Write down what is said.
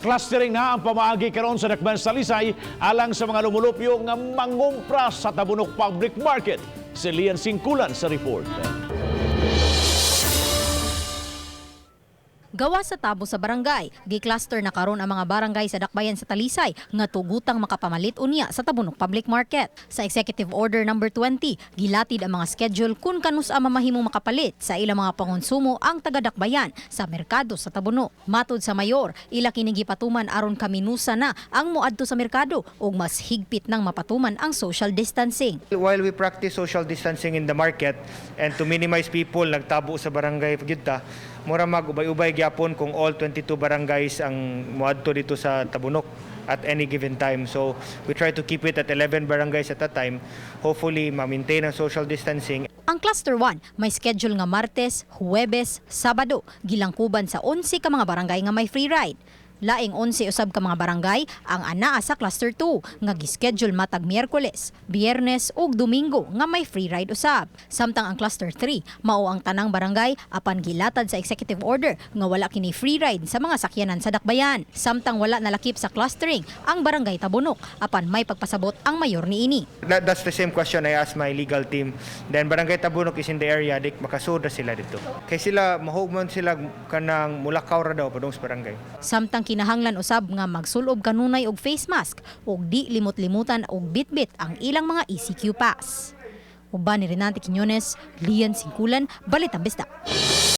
Clustering na ang pamaagi karon sa Dakbayan sa Talisay alang sa mga lumulupyo nga mangumpra sa Tabunok Public Market. Si Lian Singkulan sa report. Gawa sa tabo sa barangay, gi-cluster na karon ang mga barangay sa Dakbayan sa Talisay nga tugutang makapamalit unya sa Tabunok Public Market. Sa Executive Order No. 20, gilatid ang mga schedule kung kanus-a mamahimong makapalit sa ilang mga pangonsumo ang taga-Dakbayan sa merkado sa Tabunok. Matud sa mayor, ila kini gipatuman aron kaminusa na ang moadto sa merkado ug mas higpit nang mapatuman ang social distancing. While we practice social distancing in the market and to minimize people nagtabo sa barangay gyud mura mag-ubay-ubay gyapon kung all 22 barangays ang moadto dito sa Tabunok at any given time. So we try to keep it at 11 barangays at a time. Hopefully ma-maintain ang social distancing. Ang Cluster 1 may schedule nga Martes, Huwebes, Sabado, gilangkuban sa 11 ka mga barangay nga may free ride. Laing 11 usab ka mga barangay ang anaa sa Cluster 2 nga gischedule matag Miyerkules, Biyernes ug Domingo nga may free ride usab. Samtang ang Cluster 3 mao ang tanang barangay apan gilatad sa executive order nga wala kini free ride sa mga sakyanan sa Dakbayan. Samtang wala nalakip sa clustering ang barangay Tabunok apan may pagpasabot ang mayor niini. That's the same question I asked my legal team. Then barangay Tabunok is in the area, dik makasuda sila dito. Kay sila mahugman sila kanang mulakaw ra daw padung sa barangay. Samtang kinahanglan usab nga magsulob kanunay og face mask ug di limot-limutan og bitbit ang ilang mga ECQ pass. Uban ni Renante Quiñones, Lian Singkulan, Balitang Bisdak.